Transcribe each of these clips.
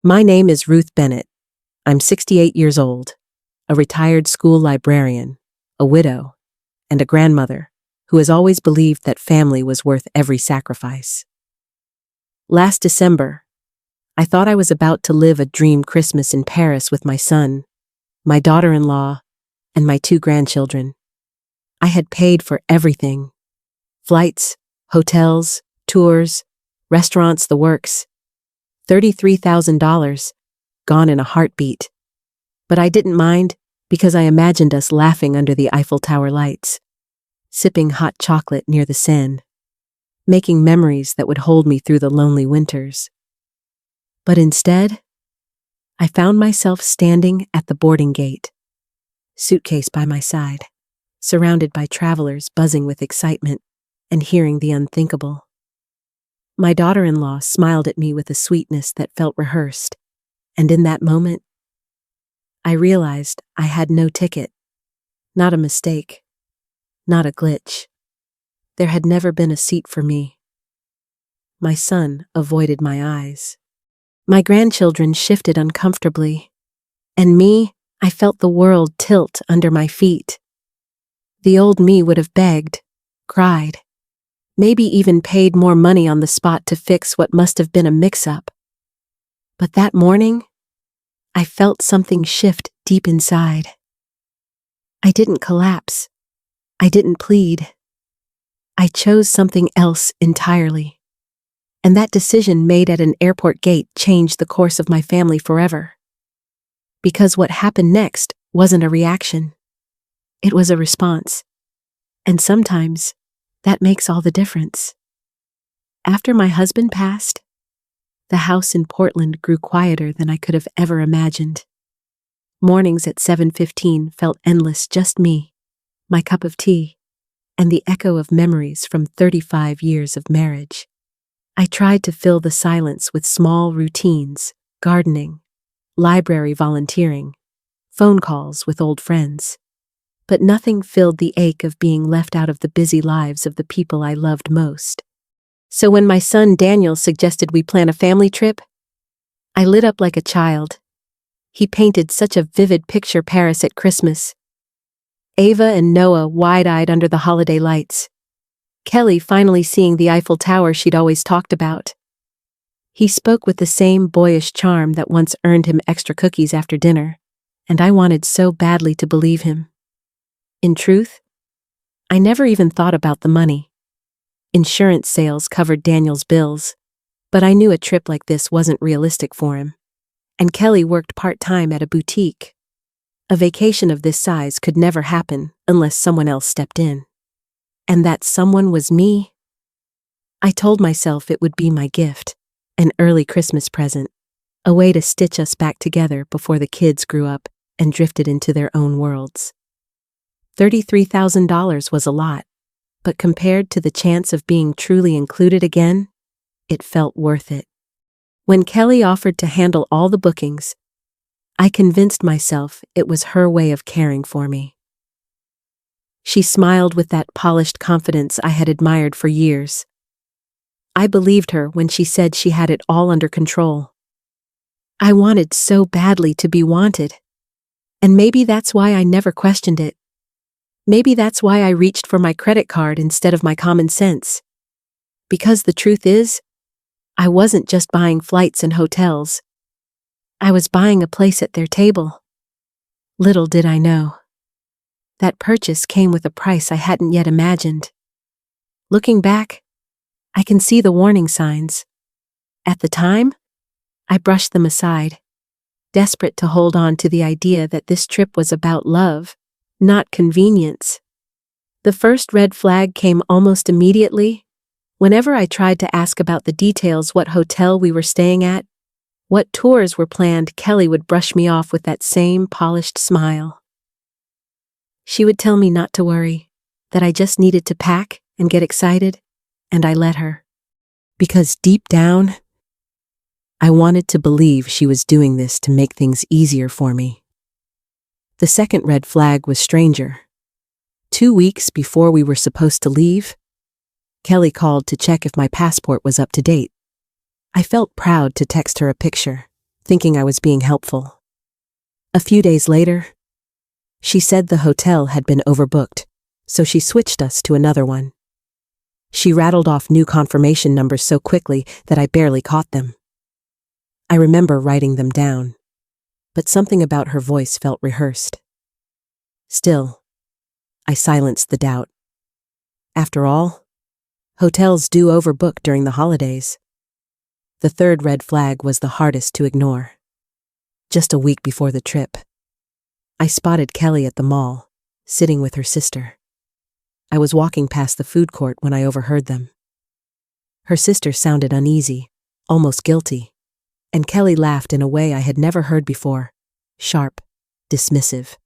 My name is Ruth Bennett. I'm 68 years old, a retired school librarian, a widow, and a grandmother who has always believed that family was worth every sacrifice. Last December, I thought I was about to live a dream Christmas in Paris with my son, my daughter-in-law, and my 2 grandchildren. I had paid for everything: flights, hotels, tours, restaurants, the works. $33,000, gone in a heartbeat. But I didn't mind because I imagined us laughing under the Eiffel Tower lights, sipping hot chocolate near the Seine, making memories that would hold me through the lonely winters. But instead, I found myself standing at the boarding gate, suitcase by my side, surrounded by travelers buzzing with excitement and hearing the unthinkable. My daughter-in-law smiled at me with a sweetness that felt rehearsed, and in that moment, I realized I had no ticket, not a mistake, not a glitch. There had never been a seat for me. My son avoided my eyes. My grandchildren shifted uncomfortably, and me, I felt the world tilt under my feet. The old me would have begged, cried, maybe even paid more money on the spot to fix what must have been a mix-up. But that morning, I felt something shift deep inside. I didn't collapse. I didn't plead. I chose something else entirely. And that decision made at an airport gate changed the course of my family forever. Because what happened next wasn't a reaction. It was a response. And sometimes, that makes all the difference. After my husband passed, the house in Portland grew quieter than I could have ever imagined. Mornings at 7:15 felt endless, just me, my cup of tea, and the echo of memories from 35 years of marriage. I tried to fill the silence with small routines: gardening, library volunteering, phone calls with old friends. But nothing filled the ache of being left out of the busy lives of the people I loved most. So when my son Daniel suggested we plan a family trip, I lit up like a child. He painted such a vivid picture: Paris at Christmas, Ava and Noah wide-eyed under the holiday lights, Kelly finally seeing the Eiffel Tower she'd always talked about. He spoke with the same boyish charm that once earned him extra cookies after dinner, and I wanted so badly to believe him. In truth, I never even thought about the money. Insurance sales covered Daniel's bills, but I knew a trip like this wasn't realistic for him. And Kelly worked part-time at a boutique. A vacation of this size could never happen unless someone else stepped in. And that someone was me. I told myself it would be my gift, an early Christmas present, a way to stitch us back together before the kids grew up and drifted into their own worlds. $33,000 was a lot, but compared to the chance of being truly included again, it felt worth it. When Kelly offered to handle all the bookings, I convinced myself it was her way of caring for me. She smiled with that polished confidence I had admired for years. I believed her when she said she had it all under control. I wanted so badly to be wanted. And maybe that's why I never questioned it. Maybe that's why I reached for my credit card instead of my common sense. Because the truth is, I wasn't just buying flights and hotels. I was buying a place at their table. Little did I know. That purchase came with a price I hadn't yet imagined. Looking back, I can see the warning signs. At the time, I brushed them aside, desperate to hold on to the idea that this trip was about love, not convenience. The first red flag came almost immediately. Whenever I tried to ask about the details: what hotel we were staying at, what tours were planned, Kelly would brush me off with that same polished smile. She would tell me not to worry, that I just needed to pack and get excited, and I let her. Because deep down, I wanted to believe she was doing this to make things easier for me. The second red flag was stranger. 2 weeks before we were supposed to leave, Kelly called to check if my passport was up to date. I felt proud to text her a picture, thinking I was being helpful. A few days later, she said the hotel had been overbooked, so she switched us to another one. She rattled off new confirmation numbers so quickly that I barely caught them. I remember writing them down, but something about her voice felt rehearsed. Still, I silenced the doubt. After all, hotels do overbook during the holidays. The third red flag was the hardest to ignore. Just a week before the trip, I spotted Kelly at the mall, sitting with her sister. I was walking past the food court when I overheard them. Her sister sounded uneasy, almost guilty, and Kelly laughed in a way I had never heard before, sharp, dismissive.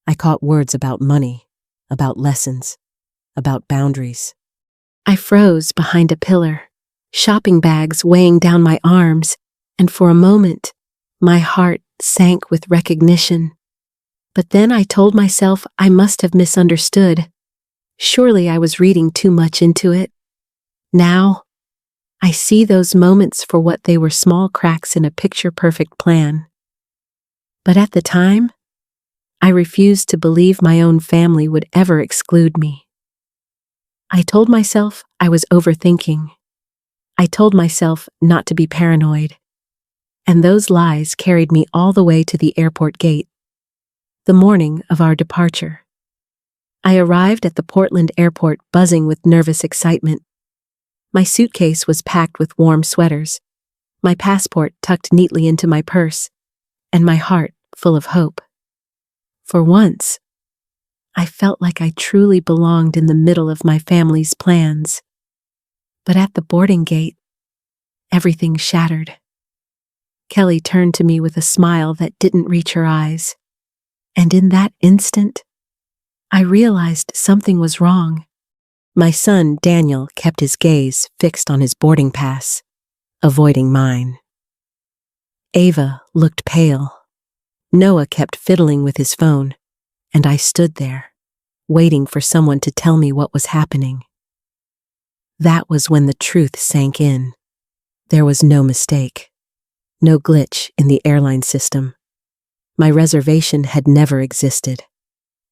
I caught words about money, about lessons, about boundaries. I froze behind a pillar, shopping bags weighing down my arms, and for a moment, my heart sank with recognition. But then I told myself I must have misunderstood. Surely I was reading too much into it. Now, I see those moments for what they were, small cracks in a picture-perfect plan. But at the time, I refused to believe my own family would ever exclude me. I told myself I was overthinking. I told myself not to be paranoid. And those lies carried me all the way to the airport gate. The morning of our departure, I arrived at the Portland airport buzzing with nervous excitement. My suitcase was packed with warm sweaters, my passport tucked neatly into my purse, and my heart full of hope. For once, I felt like I truly belonged in the middle of my family's plans. But at the boarding gate, everything shattered. Kelly turned to me with a smile that didn't reach her eyes, and in that instant, I realized something was wrong. My son, Daniel, kept his gaze fixed on his boarding pass, avoiding mine. Ava looked pale. Noah kept fiddling with his phone, and I stood there, waiting for someone to tell me what was happening. That was when the truth sank in. There was no mistake, no glitch in the airline system. My reservation had never existed.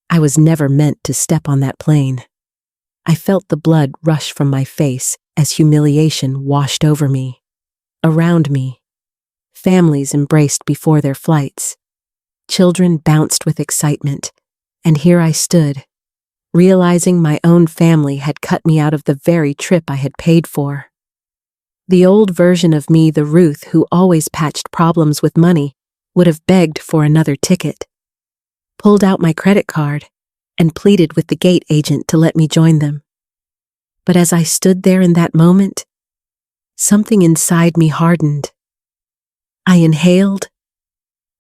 I was never meant to step on that plane. I felt the blood rush from my face as humiliation washed over me. Around me, families embraced before their flights. Children bounced with excitement, and here I stood, realizing my own family had cut me out of the very trip I had paid for. The old version of me, the Ruth who always patched problems with money, would have begged for another ticket, pulled out my credit card, and pleaded with the gate agent to let me join them. But as I stood there in that moment, something inside me hardened. I inhaled,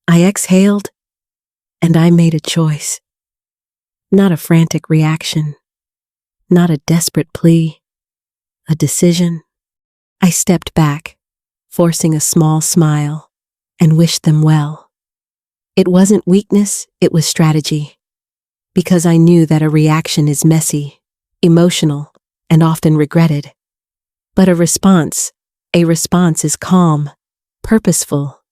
I exhaled, and I made a choice. Not a frantic reaction, not a desperate plea, a decision. I stepped back, forcing a small smile, and wished them well. It wasn't weakness, it was strategy. Because I knew that a reaction is messy, emotional, and often regretted. But a response is calm, purposeful,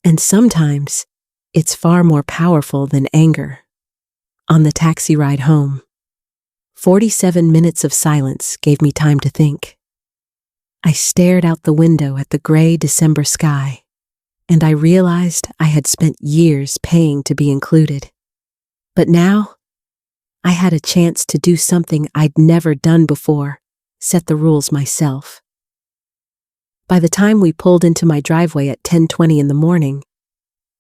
and sometimes it's far more powerful than anger. On the taxi ride home, 47 minutes of silence gave me time to think. I stared out the window at the gray December sky, and I realized I had spent years paying to be included. But now, I had a chance to do something I'd never done before, set the rules myself. By the time we pulled into my driveway at 10:20 in the morning,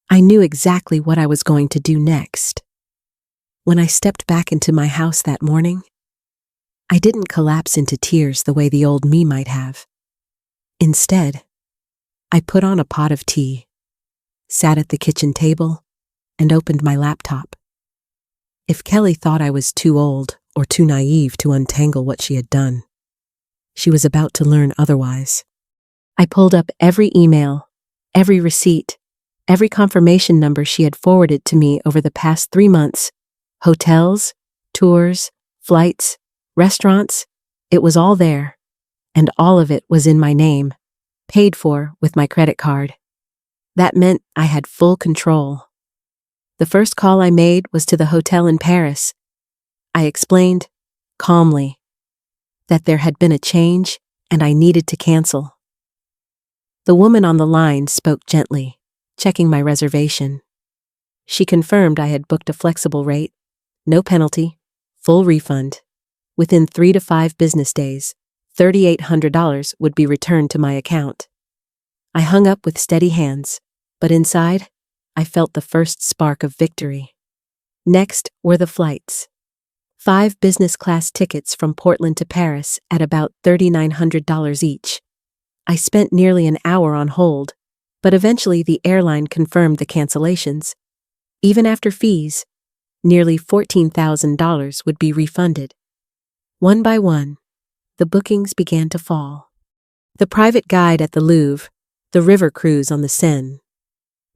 I knew exactly what I was going to do next. When I stepped back into my house that morning, I didn't collapse into tears the way the old me might have. Instead, I put on a pot of tea, sat at the kitchen table, and opened my laptop. If Kelly thought I was too old or too naive to untangle what she had done, she was about to learn otherwise. I pulled up every email, every receipt, every confirmation number she had forwarded to me over the past 3 months. Hotels, tours, flights, restaurants, it was all there, and all of it was in my name, paid for with my credit card. That meant I had full control. The first call I made was to the hotel in Paris. I explained, calmly, that there had been a change and I needed to cancel. The woman on the line spoke gently, checking my reservation. She confirmed I had booked a flexible rate, no penalty, full refund. Within 3 to 5 business days, $3,800 would be returned to my account. I hung up with steady hands, but inside, I felt the first spark of victory. Next were the flights. 5 business class tickets from Portland to Paris at about $3,900 each. I spent nearly an hour on hold, but eventually the airline confirmed the cancellations. Even after fees, nearly $14,000 would be refunded. One by one, the bookings began to fall. The private guide at the Louvre, the river cruise on the Seine,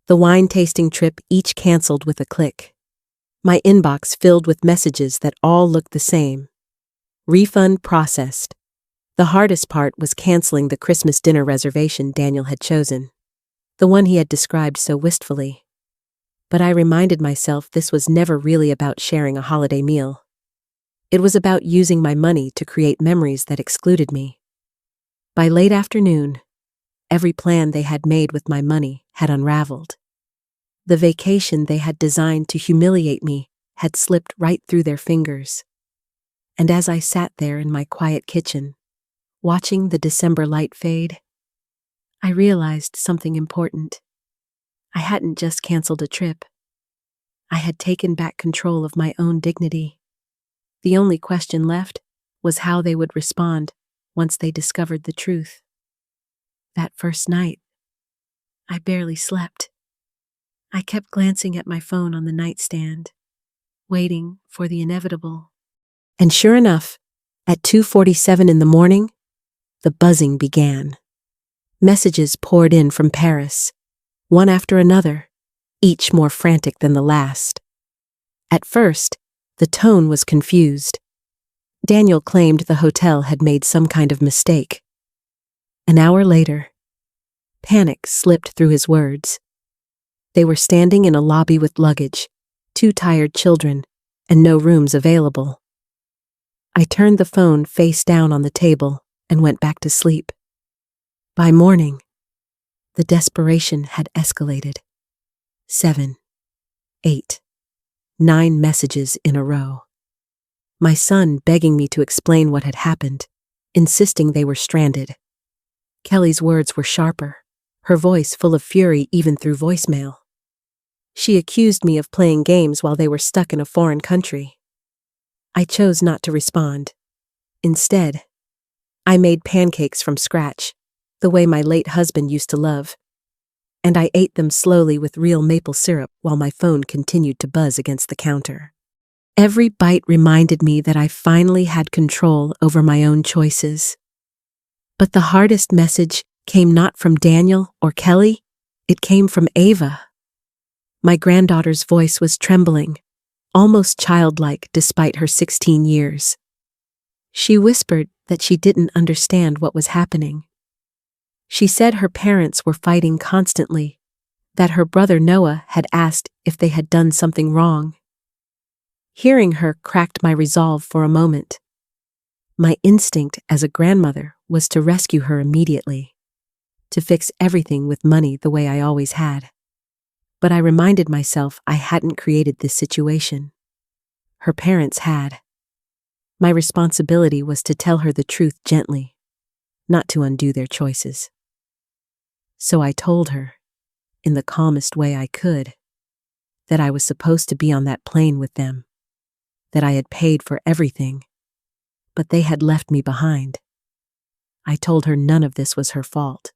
the wine-tasting trip each canceled with a click. My inbox filled with messages that all looked the same. Refund processed. The hardest part was canceling the Christmas dinner reservation Daniel had chosen, the one he had described so wistfully. But I reminded myself this was never really about sharing a holiday meal. It was about using my money to create memories that excluded me. By late afternoon, every plan they had made with my money had unraveled. The vacation they had designed to humiliate me had slipped right through their fingers. And as I sat there in my quiet kitchen, watching the December light fade, I realized something important. I hadn't just canceled a trip. I had taken back control of my own dignity. The only question left was how they would respond once they discovered the truth. That first night, I barely slept. I kept glancing at my phone on the nightstand, waiting for the inevitable. And sure enough, at 2:47 in the morning, the buzzing began. Messages poured in from Paris, one after another, each more frantic than the last. At first, the tone was confused. Daniel claimed the hotel had made some kind of mistake. An hour later, panic slipped through his words. They were standing in a lobby with luggage, 2 tired children, and no rooms available. I turned the phone face down on the table and went back to sleep. By morning, the desperation had escalated. 7, 8, 9 messages in a row. My son begging me to explain what had happened, insisting they were stranded. Kelly's words were sharper, her voice full of fury even through voicemail. She accused me of playing games while they were stuck in a foreign country. I chose not to respond. Instead, I made pancakes from scratch, the way my late husband used to love, and I ate them slowly with real maple syrup while my phone continued to buzz against the counter. Every bite reminded me that I finally had control over my own choices. But the hardest message came not from Daniel or Kelly, it came from Ava. My granddaughter's voice was trembling, almost childlike despite her 16 years. She whispered that she didn't understand what was happening. She said her parents were fighting constantly, that her brother Noah had asked if they had done something wrong. Hearing her cracked my resolve for a moment. My instinct as a grandmother was to rescue her immediately, to fix everything with money the way I always had. But I reminded myself I hadn't created this situation. Her parents had. My responsibility was to tell her the truth gently, not to undo their choices. So I told her, in the calmest way I could, that I was supposed to be on that plane with them, that I had paid for everything, but they had left me behind. I told her none of this was her fault,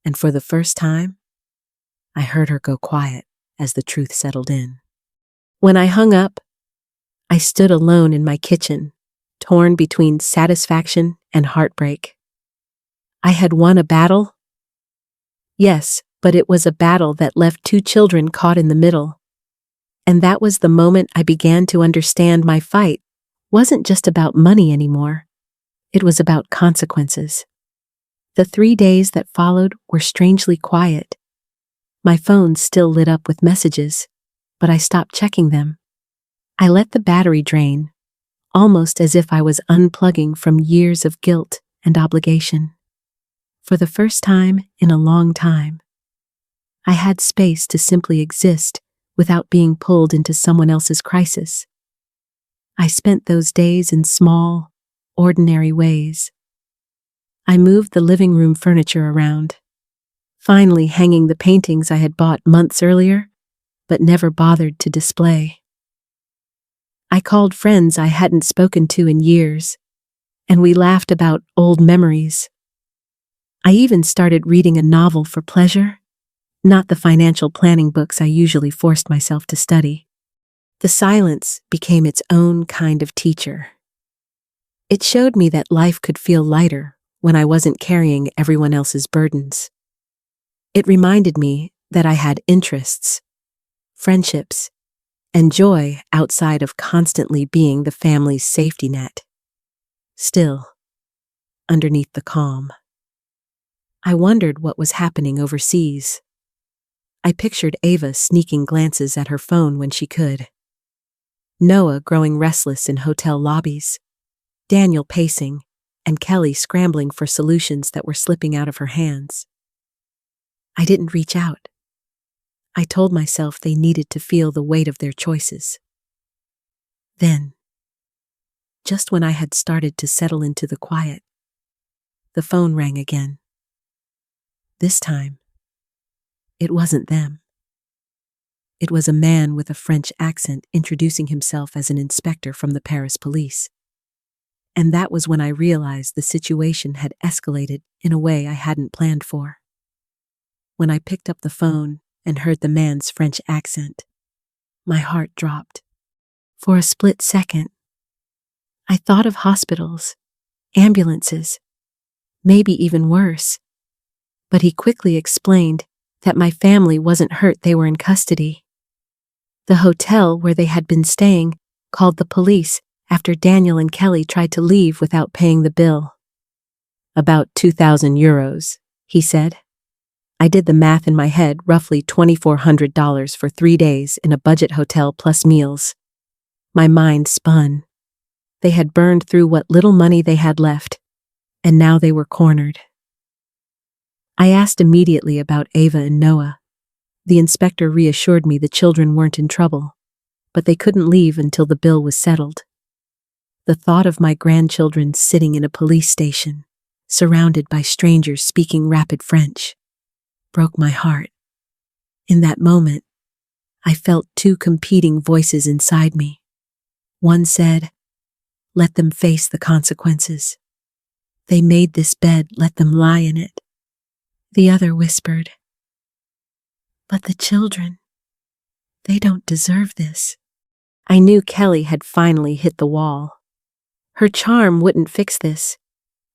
and for the first time, I heard her go quiet as the truth settled in. When I hung up, I stood alone in my kitchen, torn between satisfaction and heartbreak. I had won a battle. Yes, but it was a battle that left 2 children caught in the middle. And that was the moment I began to understand my fight wasn't just about money anymore. It was about consequences. The 3 days that followed were strangely quiet. My phone still lit up with messages, but I stopped checking them. I let the battery drain, almost as if I was unplugging from years of guilt and obligation. For the first time in a long time, I had space to simply exist without being pulled into someone else's crisis. I spent those days in small, ordinary ways. I moved the living room furniture around, finally hanging the paintings I had bought months earlier, but never bothered to display. I called friends I hadn't spoken to in years, and we laughed about old memories. I even started reading a novel for pleasure, not the financial planning books I usually forced myself to study. The silence became its own kind of teacher. It showed me that life could feel lighter when I wasn't carrying everyone else's burdens. It reminded me that I had interests, friendships, and joy outside of constantly being the family's safety net. Still, underneath the calm, I wondered what was happening overseas. I pictured Ava sneaking glances at her phone when she could, Noah growing restless in hotel lobbies, Daniel pacing, and Kelly scrambling for solutions that were slipping out of her hands. I didn't reach out. I told myself they needed to feel the weight of their choices. Then, just when I had started to settle into the quiet, the phone rang again. This time, it wasn't them. It was a man with a French accent introducing himself as an inspector from the Paris police. And that was when I realized the situation had escalated in a way I hadn't planned for. When I picked up the phone and heard the man's French accent, my heart dropped. For a split second, I thought of hospitals, ambulances, maybe even worse. But he quickly explained that my family wasn't hurt, they were in custody. The hotel where they had been staying called the police after Daniel and Kelly tried to leave without paying the bill. About 2,000 euros, he said. I did the math in my head, roughly $2,400 for 3 days in a budget hotel plus meals. My mind spun. They had burned through what little money they had left, and now they were cornered. I asked immediately about Ava and Noah. The inspector reassured me the children weren't in trouble, but they couldn't leave until the bill was settled. The thought of my grandchildren sitting in a police station, surrounded by strangers speaking rapid French, broke my heart. In that moment, I felt two competing voices inside me. One said, "Let them face the consequences. They made this bed, let them lie in it." The other whispered, "But the children, they don't deserve this." I knew Kelly had finally hit the wall. Her charm wouldn't fix this.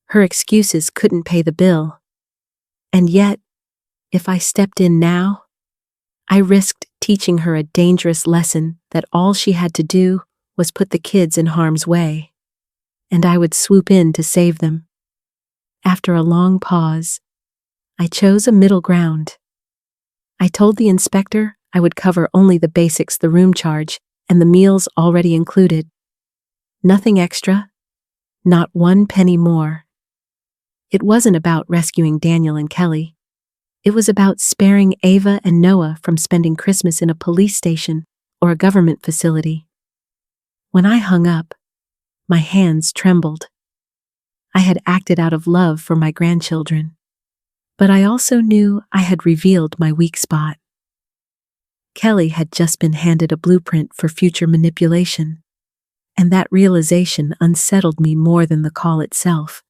Her excuses couldn't pay the bill. And yet, if I stepped in now, I risked teaching her a dangerous lesson that all she had to do was put the kids in harm's way, and I would swoop in to save them. After a long pause, I chose a middle ground. I told the inspector I would cover only the basics, the room charge, and the meals already included. Nothing extra, not 1 penny more. It wasn't about rescuing Daniel and Kelly. It was about sparing Ava and Noah from spending Christmas in a police station or a government facility. When I hung up, my hands trembled. I had acted out of love for my grandchildren, but I also knew I had revealed my weak spot. Kelly had just been handed a blueprint for future manipulation, and that realization unsettled me more than the call itself.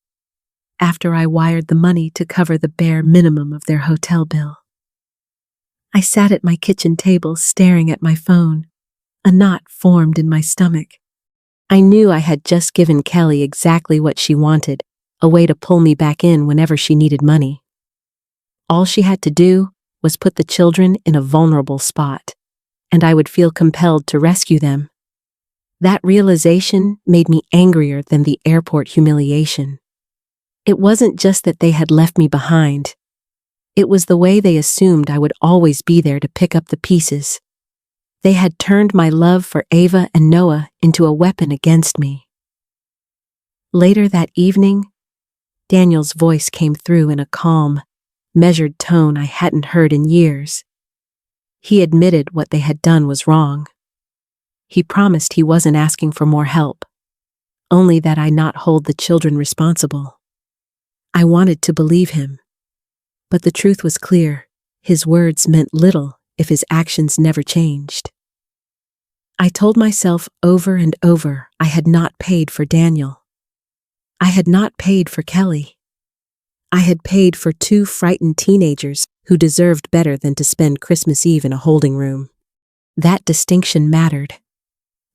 After I wired the money to cover the bare minimum of their hotel bill, I sat at my kitchen table staring at my phone. A knot formed in my stomach. I knew I had just given Kelly exactly what she wanted, a way to pull me back in whenever she needed money. All she had to do was put the children in a vulnerable spot, and I would feel compelled to rescue them. That realization made me angrier than the airport humiliation. It wasn't just that they had left me behind. It was the way they assumed I would always be there to pick up the pieces. They had turned my love for Ava and Noah into a weapon against me. Later that evening, Daniel's voice came through in a calm, measured tone I hadn't heard in years. He admitted what they had done was wrong. He promised he wasn't asking for more help, only that I not hold the children responsible. I wanted to believe him, but the truth was clear. His words meant little if his actions never changed. I told myself over and over I had not paid for Daniel. I had not paid for Kelly. I had paid for two frightened teenagers who deserved better than to spend Christmas Eve in a holding room. That distinction mattered,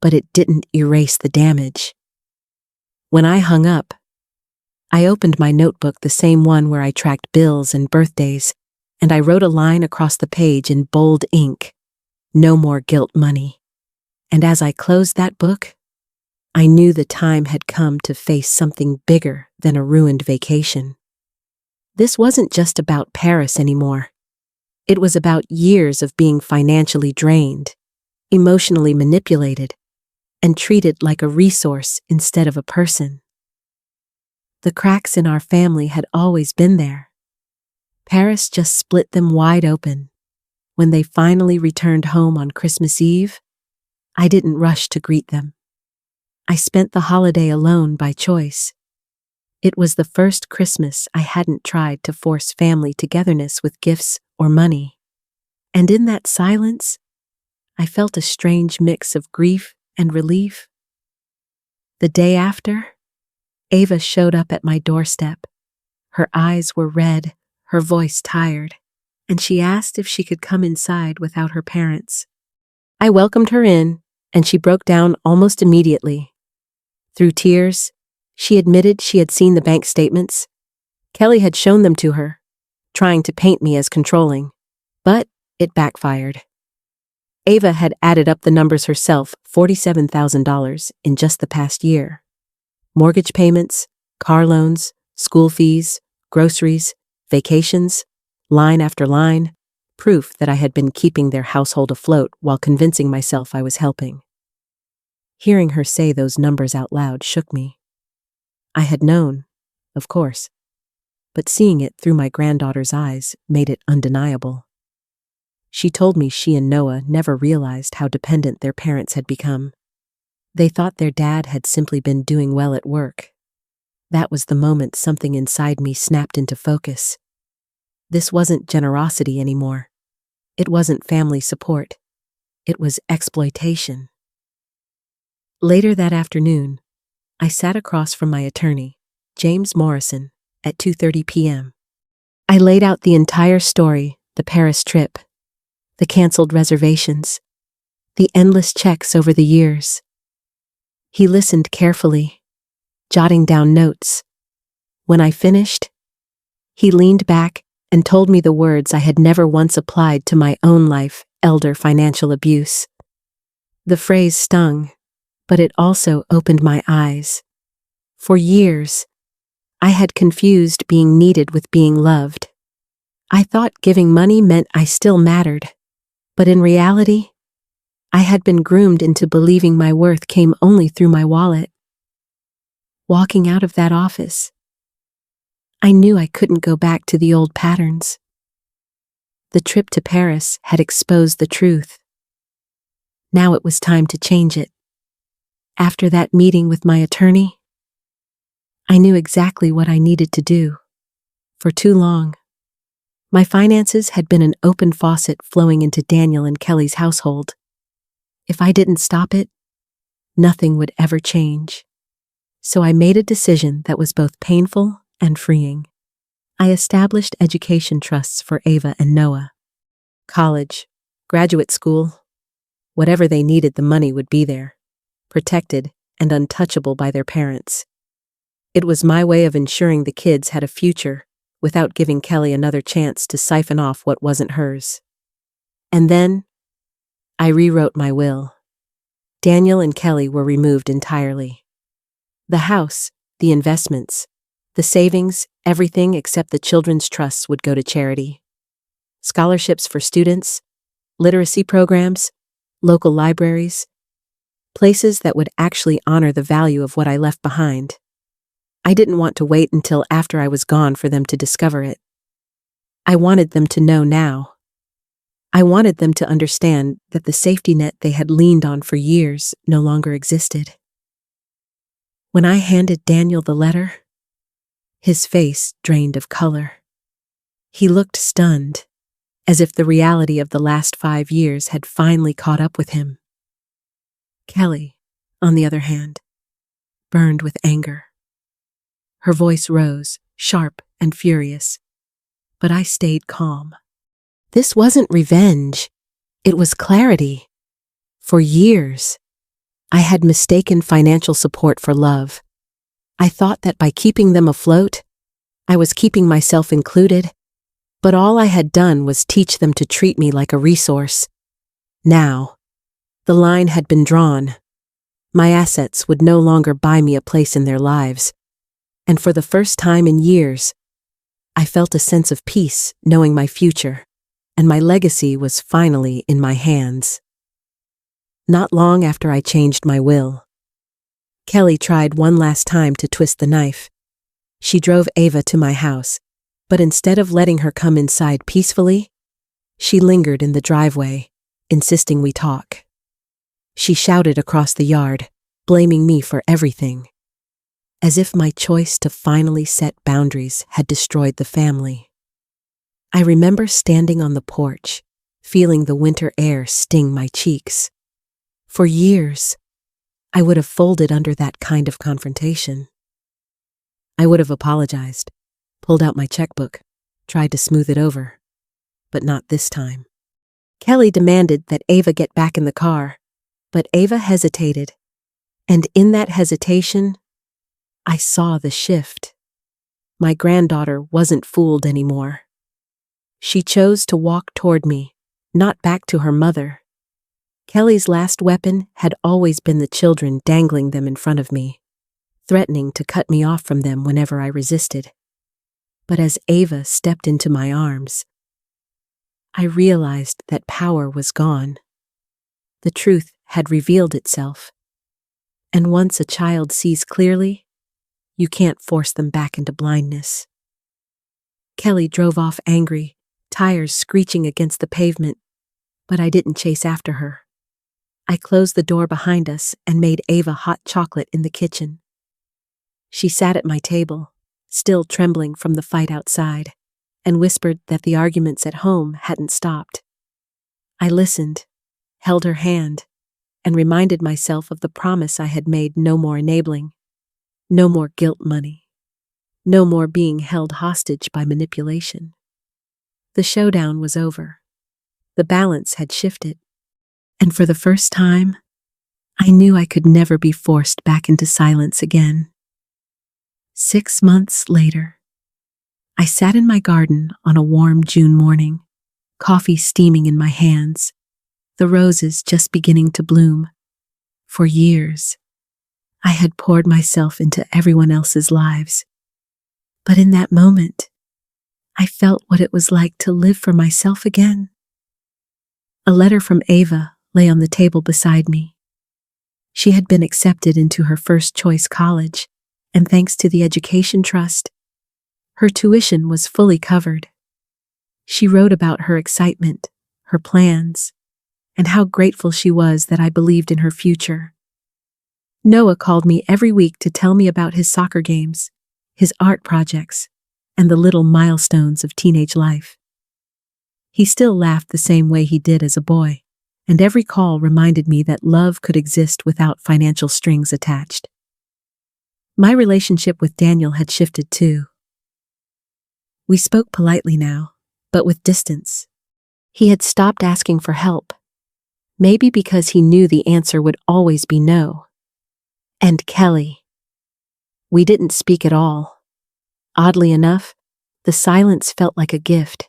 but it didn't erase the damage. When I hung up, I opened my notebook, the same one where I tracked bills and birthdays, and I wrote a line across the page in bold ink: "No more guilt money." And as I closed that book, I knew the time had come to face something bigger than a ruined vacation. This wasn't just about Paris anymore. It was about years of being financially drained, emotionally manipulated, and treated like a resource instead of a person. The cracks in our family had always been there. Paris just split them wide open. When they finally returned home on Christmas Eve, I didn't rush to greet them. I spent the holiday alone by choice. It was the first Christmas I hadn't tried to force family togetherness with gifts or money. And in that silence, I felt a strange mix of grief and relief. The day after, Ava showed up at my doorstep. Her eyes were red, her voice tired, and she asked if she could come inside without her parents. I welcomed her in, and she broke down almost immediately. Through tears, she admitted she had seen the bank statements. Kelly had shown them to her, trying to paint me as controlling, but it backfired. Ava had added up the numbers herself, $47,000 in just the past year. Mortgage payments, car loans, school fees, groceries, vacations, line after line, proof that I had been keeping their household afloat while convincing myself I was helping. Hearing her say those numbers out loud shook me. I had known, of course, but seeing it through my granddaughter's eyes made it undeniable. She told me she and Noah never realized how dependent their parents had become. They thought their dad had simply been doing well at work. That was the moment something inside me snapped into focus. This wasn't generosity anymore. It wasn't family support. It was exploitation. Later that afternoon, I sat across from my attorney, James Morrison, at 2:30 p.m. I laid out the entire story: the Paris trip, the canceled reservations, the endless checks over the years. He listened carefully, jotting down notes. When I finished, he leaned back and told me the words I had never once applied to my own life: elder financial abuse. The phrase stung, but it also opened my eyes. For years, I had confused being needed with being loved. I thought giving money meant I still mattered, but in reality, I had been groomed into believing my worth came only through my wallet. Walking out of that office, I knew I couldn't go back to the old patterns. The trip to Paris had exposed the truth. Now it was time to change it. After that meeting with my attorney, I knew exactly what I needed to do. For too long, my finances had been an open faucet flowing into Daniel and Kelly's household. If I didn't stop it, nothing would ever change. So I made a decision that was both painful and freeing. I established education trusts for Ava and Noah. College, graduate school, whatever they needed, the money would be there, protected and untouchable by their parents. It was my way of ensuring the kids had a future without giving Kelly another chance to siphon off what wasn't hers. And then, I rewrote my will. Daniel and Kelly were removed entirely. The house, the investments, the savings, everything except the children's trusts would go to charity. scholarships for students, literacy programs, local libraries, places that would actually honor the value of what I left behind. I didn't want to wait until after I was gone for them to discover it. I wanted them to know now. I wanted them to understand that the safety net they had leaned on for years no longer existed. When I handed Daniel the letter, his face drained of color. He looked stunned, as if the reality of the last 5 years had finally caught up with him. Kelly, on the other hand, burned with anger. Her voice rose, sharp and furious, but I stayed calm. This wasn't revenge. It was clarity. For years, I had mistaken financial support for love. I thought that by keeping them afloat, I was keeping myself included, but all I had done was teach them to treat me like a resource. Now, the line had been drawn. My assets would no longer buy me a place in their lives, and for the first time in years, I felt a sense of peace knowing my future, and my legacy was finally in my hands. Not long after I changed my will, Kelly tried one last time to twist the knife. She drove Ava to my house, but instead of letting her come inside peacefully, she lingered in the driveway, insisting we talk. She shouted across the yard, blaming me for everything, as if my choice to finally set boundaries had destroyed the family. I remember standing on the porch, feeling the winter air sting my cheeks. For years, I would have folded under that kind of confrontation. I would have apologized, pulled out my checkbook, tried to smooth it over, but not this time. Kelly demanded that Ava get back in the car, but Ava hesitated, and in that hesitation, I saw the shift. My granddaughter wasn't fooled anymore. She chose to walk toward me, not back to her mother. Kelly's last weapon had always been the children dangling them in front of me, threatening to cut me off from them whenever I resisted. But as Ava stepped into my arms, I realized that power was gone. The truth had revealed itself. And once a child sees clearly, you can't force them back into blindness. Kelly drove off angry, tires screeching against the pavement, but I didn't chase after her. I closed the door behind us and made Ava hot chocolate in the kitchen. She sat at my table, still trembling from the fight outside, and whispered that the arguments at home hadn't stopped. I listened, held her hand, and reminded myself of the promise I had made: no more enabling, no more guilt money, no more being held hostage by manipulation. The showdown was over. The balance had shifted, and for the first time, I knew I could never be forced back into silence again. 6 months later, I sat in my garden on a warm June morning, coffee steaming in my hands, the roses just beginning to bloom. For years, I had poured myself into everyone else's lives. But in that moment, I felt what it was like to live for myself again. A letter from Ava lay on the table beside me. She had been accepted into her first choice college, and thanks to the Education Trust, her tuition was fully covered. She wrote about her excitement, her plans, and how grateful she was that I believed in her future. Noah called me every week to tell me about his soccer games, his art projects, and the little milestones of teenage life. He still laughed the same way he did as a boy, and every call reminded me that love could exist without financial strings attached. My relationship with Daniel had shifted too. We spoke politely now, but with distance. He had stopped asking for help, maybe because he knew the answer would always be no. And Kelly. We didn't speak at all. Oddly enough, the silence felt like a gift.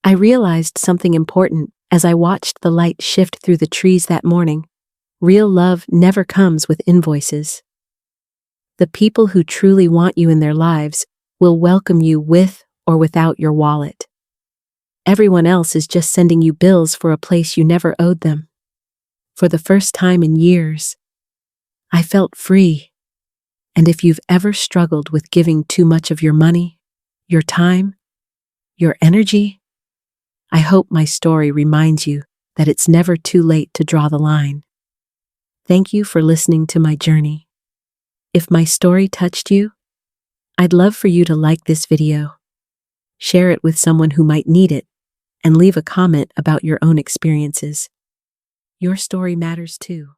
I realized something important as I watched the light shift through the trees that morning. Real love never comes with invoices. The people who truly want you in their lives will welcome you with or without your wallet. Everyone else is just sending you bills for a place you never owed them. For the first time in years, I felt free. And if you've ever struggled with giving too much of your money, your time, your energy, I hope my story reminds you that it's never too late to draw the line. Thank you for listening to my journey. If my story touched you, I'd love for you to like this video, share it with someone who might need it, and leave a comment about your own experiences. Your story matters too.